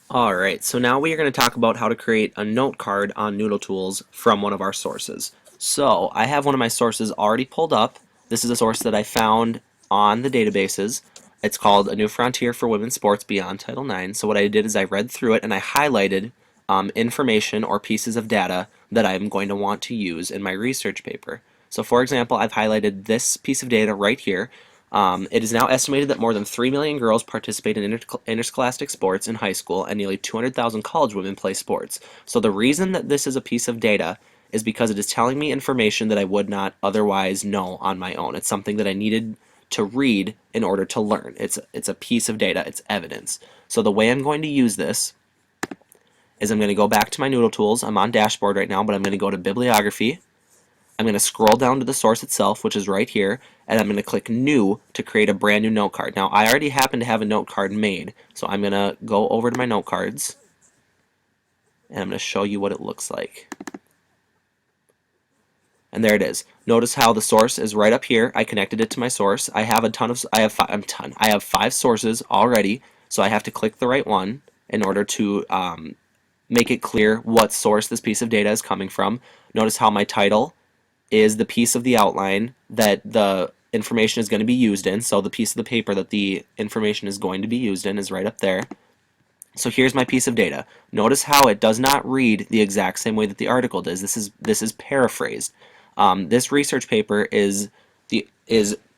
Alright, so now we are going to talk about how to create a note card on NoodleTools from one of our sources. So I have one of my sources already pulled up. This is a source that I found on the databases. It's called A New Frontier for Women's Sports Beyond Title IX. So what I did is I read through it and I highlighted information or pieces of data that I'm going to want to use in my research paper. So for example, I've highlighted this piece of data right here. It is now estimated that more than 3 million girls participate in interscholastic sports in high school, and nearly 200,000 college women play sports. So the reason that this is a piece of data is because it is telling me information that I would not otherwise know on my own. It's something that I needed to read in order to learn. It's a piece of data. It's evidence. So the way I'm going to use this is I'm going to go back to my Noodle Tools. I'm on Dashboard right now, but I'm going to go to Bibliography. I'm going to scroll down to the source itself, which is right here, and I'm going to click New to create a brand new note card. Now, I already happen to have a note card made, so I'm going to go over to my note cards, and I'm going to show you what it looks like. And there it is. Notice how the source is right up here. I connected it to my source. I have I have 5 sources already, so I have to click the right one in order to make it clear what source this piece of data is coming from. Notice how my title is the piece of the outline that the information is going to be used in. So the piece of the paper that the information is going to be used in is right up there. So here's my piece of data. Notice how it does not read the exact same way that the article does. This is paraphrased. This research paper is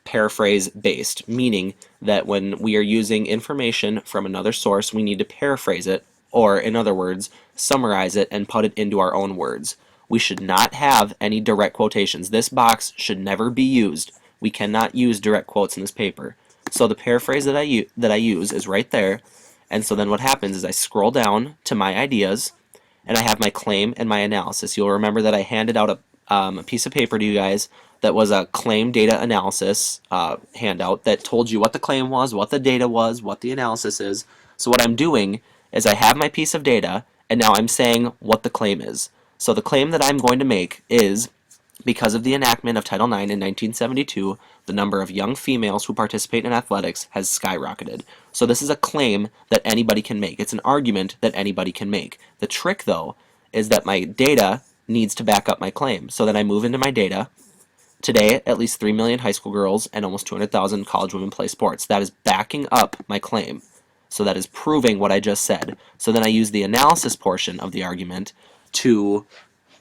paraphrase based, meaning that when we are using information from another source, we need to paraphrase it, or in other words, summarize it and put it into our own words. We should not have any direct quotations. This box should never be used. We cannot use direct quotes in this paper. So the paraphrase that I use is right there. And so then what happens is I scroll down to my ideas, and I have my claim and my analysis. You'll remember that I handed out a piece of paper to you guys that was a claim data analysis handout that told you what the claim was, what the data was, what the analysis is. So what I'm doing is I have my piece of data, and now I'm saying what the claim is. So the claim that I'm going to make is, because of the enactment of Title IX in 1972, the number of young females who participate in athletics has skyrocketed. So this is a claim that anybody can make. It's an argument that anybody can make. The trick, though, is that my data needs to back up my claim. So then I move into my data. Today, at least 3 million high school girls and almost 200,000 college women play sports. That is backing up my claim. So that is proving what I just said. So then I use the analysis portion of the argument to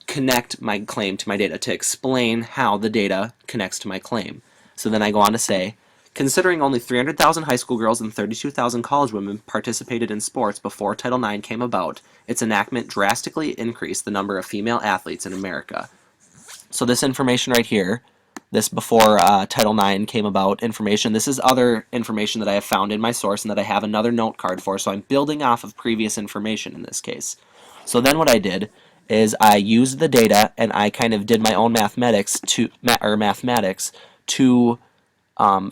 connect my claim to my data, to explain how the data connects to my claim. So then I go on to say, considering only 300,000 high school girls and 32,000 college women participated in sports before Title IX came about, its enactment drastically increased the number of female athletes in America. So this information right here, this before Title IX came about information, this is other information that I have found in my source and that I have another note card for, so I'm building off of previous information in this case. So then what I did is I used the data and I kind of did my own mathematics to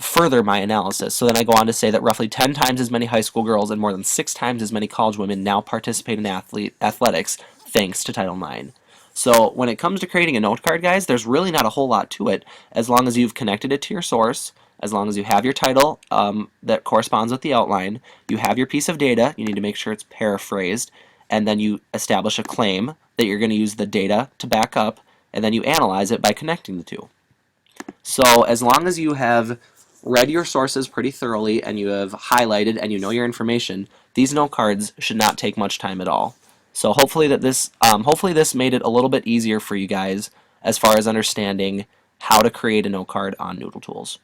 further my analysis. So then I go on to say that roughly 10 times as many high school girls and more than 6 times as many college women now participate in athletics thanks to Title IX. So when it comes to creating a note card, guys, there's really not a whole lot to it as long as you've connected it to your source, as long as you have your title that corresponds with the outline, you have your piece of data, you need to make sure it's paraphrased, and then you establish a claim that you're going to use the data to back up, and then you analyze it by connecting the two. So as long as you have read your sources pretty thoroughly and you have highlighted and you know your information, these note cards should not take much time at all. So hopefully this made it a little bit easier for you guys as far as understanding how to create a note card on NoodleTools.